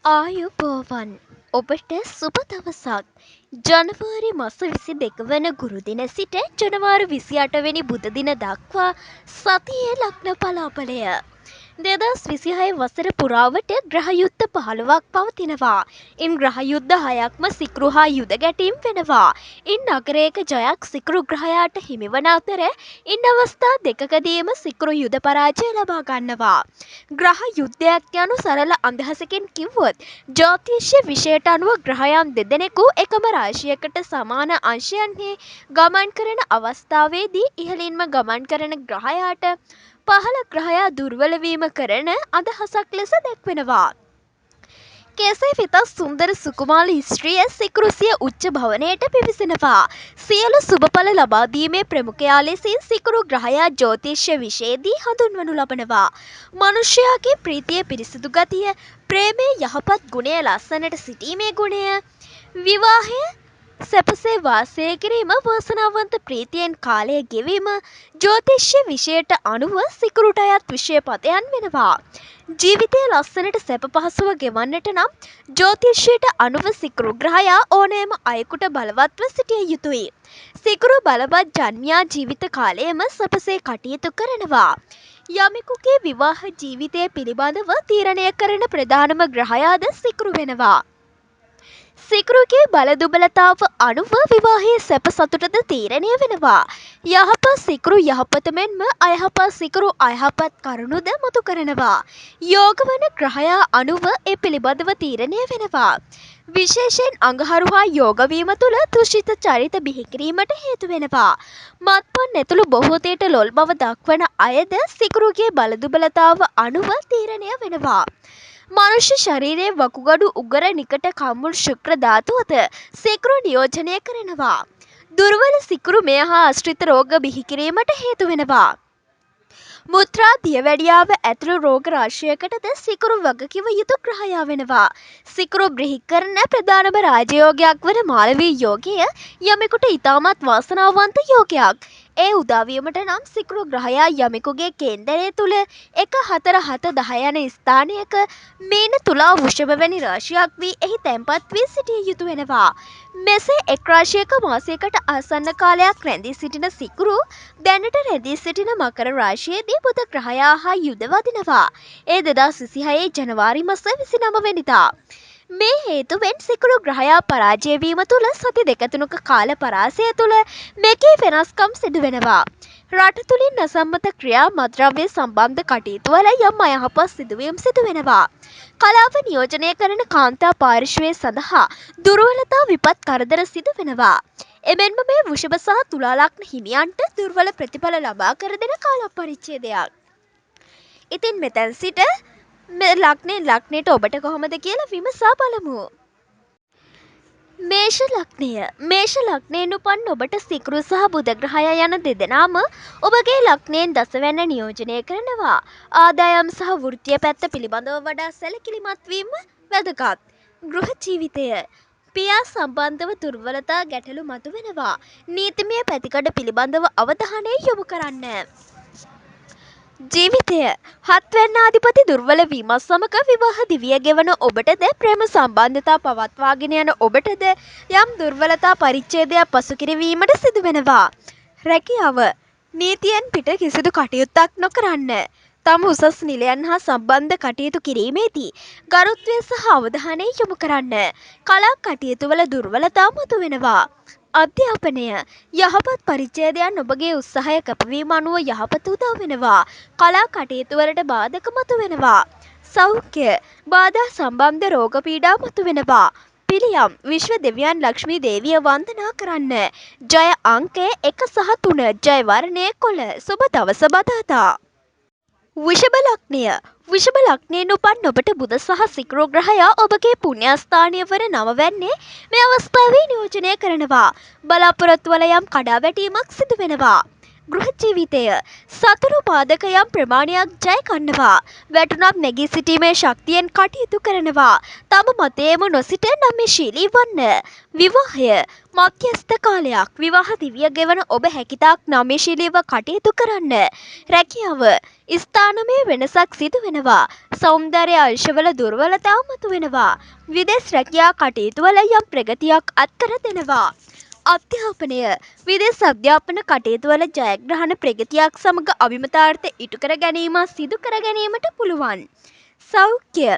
ආයුබෝවන් ඔබට සුබ දවසක්. ජනවාරි මස 22 වන ගුරු දින සිට ජනවාරි 28 වෙනි බුධ දින දක්වා සතියේ ලග්න පලාපලය 2026 වසර පුරාවට ග්‍රහ යුද්ධ 15ක් පවතිනවා. ඉන් ග්‍රහ යුද්ධ 6ක්ම සිකුරු හා යුද ගැටීම් වෙනවා. ඉන් නගරයක ජයක් සිකුරු ග්‍රහයාට හිමිවන අතර ඉන් අවස්ථා දෙකකදීම සිකුරු යුද පරාජය ලබා ගන්නවා. ග්‍රහ යුද්ධයක් යනු සරල අදහසකින් කිව්වොත් ජ්‍යොතිෂ විෂයට අනුව ග්‍රහයන් දෙදෙනෙකු එකම රාශියකට සමාන අංශයන්හි ගමන් කරන අවස්ථාවේදී ඉහළින්ම ගමන් කරන ග්‍රහයාට පහළ ග්‍රහයා දුර්වල වීම කරන අදහසක් ලෙස දැක්වෙනවා. කෙසේ වෙතත් සුන්දර සුකුමාල ස්ත්‍රිය සිකුරුසිය උච්ච භවනයට පිවිසෙනවා. සියලු සුබඵල ලබා දීමේ ප්‍රමුඛයා ලෙසින් සිකුරු ග්‍රහයා ජ්‍යොතිෂ විෂයේදී හඳුන්වනු ලබනවා. මනුෂ්‍යයාගේ ප්‍රීතිය පිරිසිදු ගතිය, ප්‍රේමයේ යහපත් ගුණය, ලස්සනට සිටීමේ ගුණය, විවාහය සැපසේ වාසය කිරීම, වාසනාවන්ත ප්‍රීතියෙන් කාලය ගෙවීම ජ්‍යොතිෂ විෂයට අනුව සිකුරුට අයත් විෂය පදයන් වෙනවා. ජීවිතය ලස්සනට සැප පහසුව ගෙවන්නට නම් ජ්‍යොතිෂයට අනුව සිකුරු ග්‍රහයා ඕනෑම අයෙකුට බලවත්ව සිටිය යුතුයි. සිකුරු බලවත් ජන්මියා ජීවිත කාලයේම සැපසේ කටයුතු කරනවා. යමෙකුගේ විවාහ ජීවිතය පිළිබඳව තීරණය කරන ප්‍රධානම ග්‍රහයාද සිකුරු වෙනවා. සිකුරුගේ බල දුබලතාව අනුව විවාහයේ සැප සතුටද තීරණය වෙනවා. යහපත් සිකුරු යහපත මෙන්ම අයහපත් සිකුරු අයහපත් කරුණුද මතු කරනවා. යෝග වන ග්‍රහයා අනුව ඒ පිළිබඳව තීරණය වෙනවා. විශේෂයෙන් අඟහරු හා යෝග වීම තුළ තුෂිත චරිත බිහි කිරීමට හේතු වෙනවා. මත්පැන් ඇතුළු බොහෝ දේට ලොල් බව දක්වන අයද සිකුරුගේ බල දුබලතාව අනුව තීරණය වෙනවා. මනුෂ්‍ය ශරීරයේ වකුගඩු උගර නිකට කම්මුල් ශුක්‍ර ධාතුවද සිකුරු නියෝජනය කරනවා. දුර්වල සිකුරු මෙය හා ආශ්‍රිත රෝග බිහි කිරීමට හේතු වෙනවා. මුත්‍රා දියවැඩියාව ඇතුළු රෝග රාශියකටද සිකුරු වගකිව යුතු ග්‍රහයා වෙනවා. සිකුරු බ්‍රිහිකරන ප්‍රධානම රාජයෝගයක් වන මාලවී යෝගය යමෙකුට ඉතාමත් වාසනාවන්ත යෝගයක්. ඒ උදාවීමට නම් සිකුරු ග්‍රහයා යමෙකුගේ කේන්දරය තුළ 1, 4, 7, 10 යන ස්ථානයක මීන තුලා වෘෂභ වැනි රාශියක් වී එහි තැන්පත් වී සිටිය යුතු වෙනවා. මෙසේ එක් රාශියක මාසයකට ආසන්න කාලයක් රැඳී සිටින සිකුරු දැනට රැඳී සිටින මකර රාශියේදී බුධ ග්‍රහයා හා යුද වදිනවා. ඒ 2026 ජනවාරි මාස 29 වෙනිදා. මේ හේතුවෙන් සිකුරු ග්‍රහයා පරාජය වීම තුළ සති 2-3ක කාල පරාසය තුළ මේකේ වෙනස්කම් සිදු වෙනවා. රට තුළින් අසම්මත ක්‍රියා, මත්ද්‍රව්‍ය සම්බන්ධ කටයුතු වල යම් අයහපත් සිදුවීම් සිදු වෙනවා. කලාව නියෝජනය කරන කාන්තා පාර්ශ්වය සඳහා දුර්වලතා විපත් කරදර සිදු වෙනවා. එමෙන්ම මේ වෘෂභ සහ තුලා ලග්න හිමියන්ට දුර්වල ප්‍රතිඵල ලබා කර දෙන කාල පරිච්ඡේදයක්. ඉතින් මෙතැන් සිට මේ ලග්නයට ඔබට කොහොමද කියලා විමසා බලමු. මේෂ ලග්නය. මේෂ ලග්නයෙන් උපන් ඔබට සිකුරු සහ බුධ ග්‍රහය යන දෙදෙනාම ඔබගේ ලග්නයෙන් දසවැන්න නියෝජනය කරනවා. ආදායම් සහ වෘත්තීය පැත්ත පිළිබඳව වඩා සැලකිලිමත් වීම වැදගත්. ගෘහ ජීවිතය. පියා සම්බන්ධව දුර්වලතා ගැටලු මතුවෙනවා. නීතිමය පැතිකඩ පිළිබඳව අවධානය යොමු කරන්න. ජීවිතය. 7 වැන්න අධිපති දුර්වල වීමත් සමග විවාහ දිවිය ගෙවන ඔබටද ප්‍රේම සම්බන්ධතා පවත්වාගෙන යන ඔබටද යම් දුර්වලතා පරිච්ඡේදයක් පසුකිරීමට සිදු වෙනවා. රැකියාව. නීතියෙන් පිට කිසිදු කටයුත්තක් නොකරන්න. තම උසස් නිලයන් හා සම්බන්ධ කටයුතු කිරීමේදී ගරුත්වය සහ අවධානය යොමු කරන්න. කලා කටයුතුවල දුර්වලතා මතුවෙනවා. අධ්‍යාපනය. යහපත් පරිච්ඡේදයන් ඔබගේ උත්සාහය කැපවීම අනුව යහපත උදා වෙනවා. කලා කටයුතු වලට බාධක මතුවෙනවා. සෞඛ්‍ය. බාධා සම්බන්ධ රෝග පීඩා මතුවෙනවා. පිළියම්. විශ්ව දෙවියන් ලක්ෂ්මී දේවිය වන්දනා කරන්න. ජය අංකය 1 සහ 3. ජය වර්ණය කොළ. සුබ දවස බදාදා. වෘෂභ ලග්නය. වෘෂභ ලග්නයෙන් උපන් ඔබට බුධ සහ සිකුරු ග්‍රහයා ඔබගේ පුණ්‍යස්ථානය වන 9 වැන්නේ මේ අවස්ථාවේ නියෝජනය කරනවා. බලාපොරොත්තු වල යම් කඩාවැටීමක් සිදු වෙනවා. ගෘහ ජීවිතය සතුරු පාදකයන් ප්‍රමාණයක් ජය ගන්නවා. වැටුණත් නැගී සිටීමේ ශක්තියෙන් කටයුතු කරනවා. තම මතයේම නොසිට නම්‍යශීලී වන්න. විවාහය මධ්‍යස්ථ කාලයක්. විවාහ දිවිය ගෙවන ඔබ හැකිතාක් නම්‍යශීලීව කටයුතු කරන්න. රැකියාව ස්ථානමය වෙනසක් සිදු වෙනවා. සෞන්දර්ය අංශවල දුර්වලතා මතුවෙනවා. විදේශ රැකියා කටයුතුවල යම් ප්‍රගතියක් අත්කර දෙනවා. අධ්‍යාපනය විදේශ අධ්‍යාපන කටයුතුවල ජයග්‍රහණ ප්‍රගතියක් සමග අභිමතාර්ථ ඉටු කර ගැනීම සිදු කර ගැනීමට පුළුවන්. සෞඛ්‍ය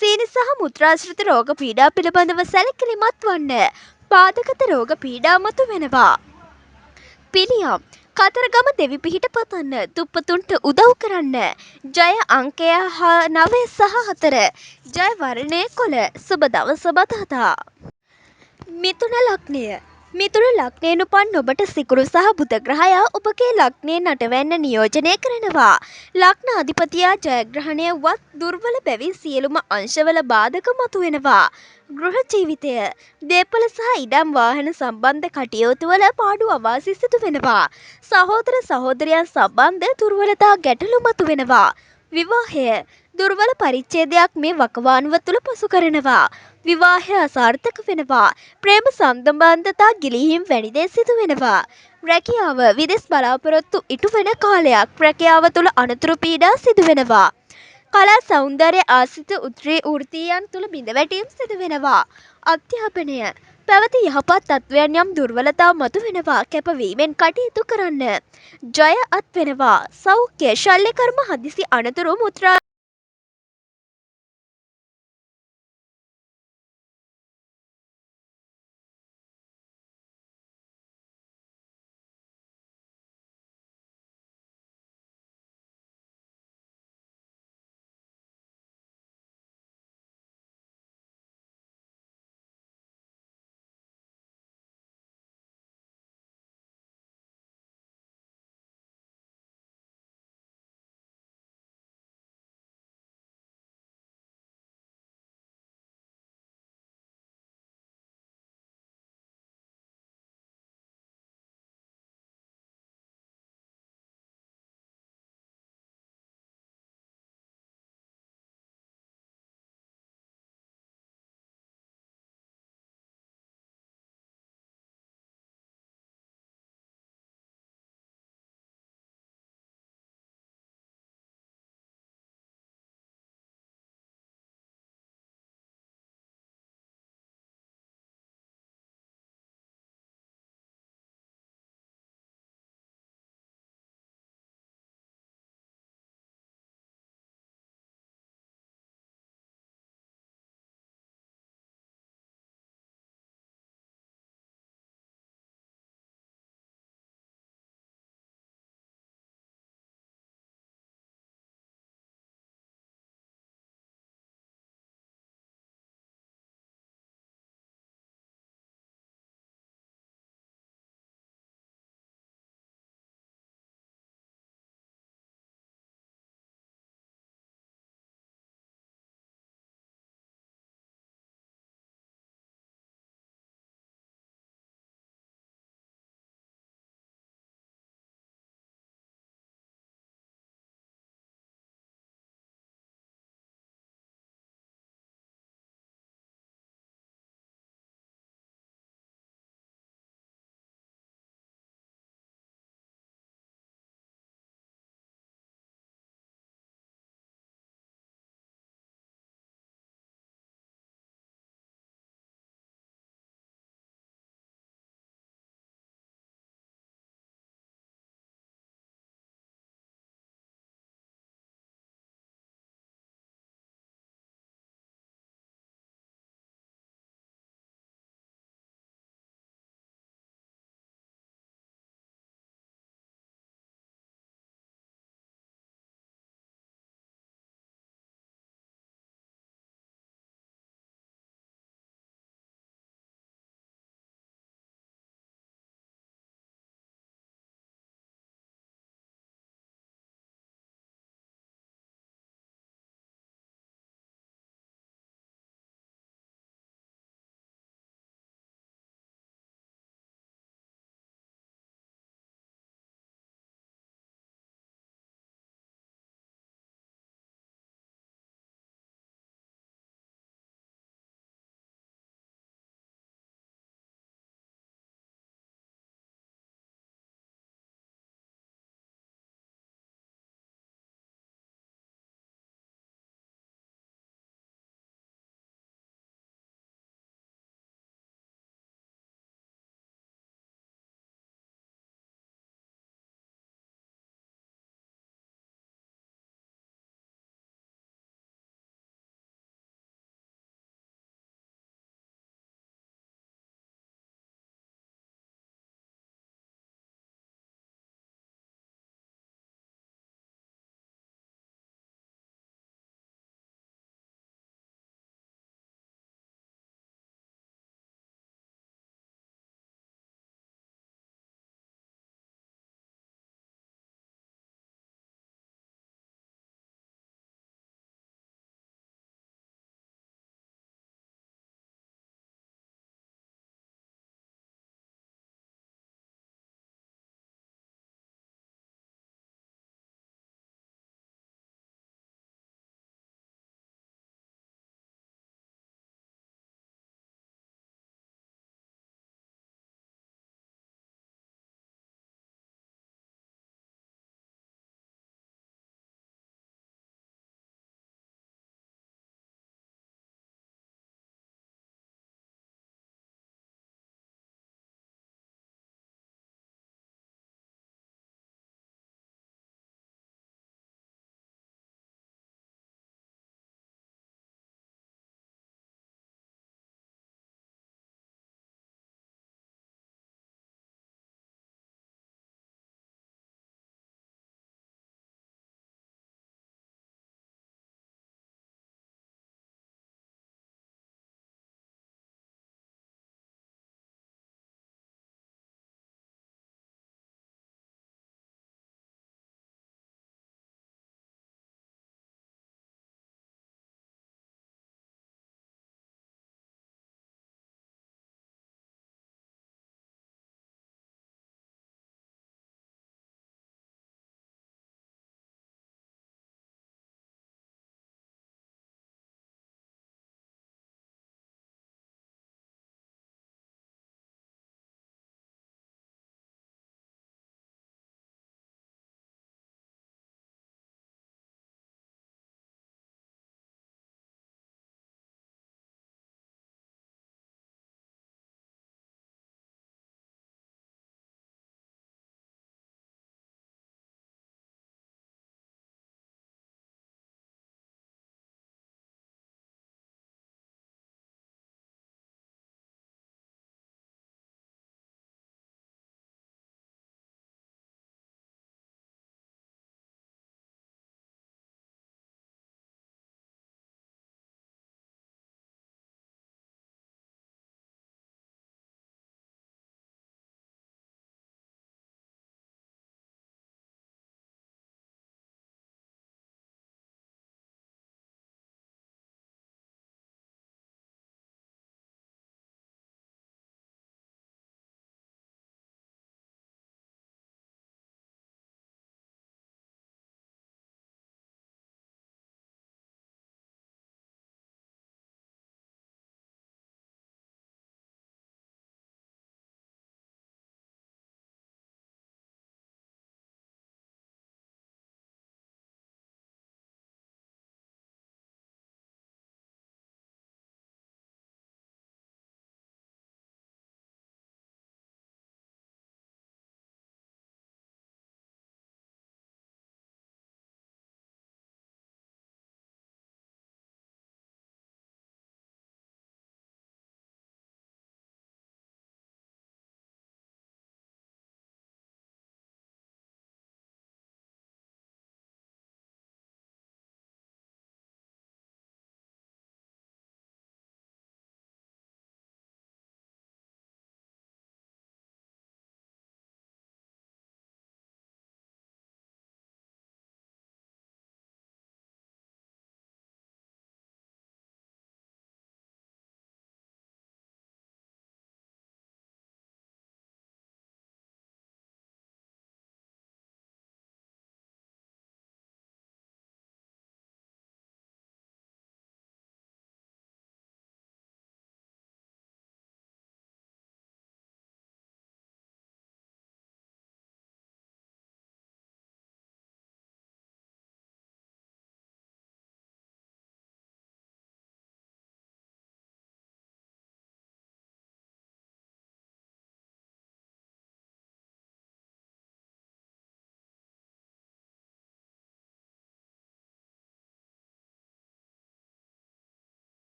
සීනි සහ මුත්‍රාශ්‍රිත රෝග පීඩා පිළිබඳව සැලකිලිමත් වන්න. පාදගත රෝග පීඩා මතු වෙනවා. පිළියම් කතරගම දෙවි පිහිට පතන්න. දුප්පතුන්ට උදව් කරන්න. ජය අංකය 9 සහ 4. ජය වර්ණය කොළ. සුබ දවස බදාදා. මිථුන ලග්නය මිථුන ලග්නයෙන් උපන් ඔබට සිකුරු සහ බුධ ග්‍රහයා ඔබගේ ලග්නයේ නටවැන්න නියෝජනය කරනවා. ලග්න අධිපතියා ජයග්‍රහණය වත් දුර්වල බැවින් සියලුම අංශවල බාධක මතුවෙනවා. ගෘහ ජීවිතය දේපොළ සහ ඉඩම් වාහන සම්බන්ධ කටයුතු වල පාඩු අවාසි සිදු වෙනවා. සහෝදර සහෝදරයන් සම්බන්ධ දුර්වලතා ගැටලු මතුවෙනවා. විවාහය දුර්වල පරිච්ඡේදයක් මේ වකවානුව තුළ පසු කරනවා. විවාහය අසාර්ථක වෙනවා. ප්‍රේම සම්බන්ධතා ගිලිහීම් වැනි දේ සිදු වෙනවා. රැකියාව විදේශ බලාපොරොත්තු ඉටු වෙන කාලයක්. රැකියාව තුළ අනතුරු පීඩා සිදු වෙනවා. කලා සෞන්දර්ය ආසිත වෘත්තීයන් තුළ බිඳවැටීම් සිදු වෙනවා. අධ්‍යාපනය පැවති යහපත් තත්ත්වයන් යම් දුර්වලතා මතු වෙනවා. කැපවීමෙන් කටයුතු කරන්න. ජය අත් වෙනවා. සෞඛ්‍ය ශල්‍ය කර්ම හදිසි අනතුරු මුත්‍රා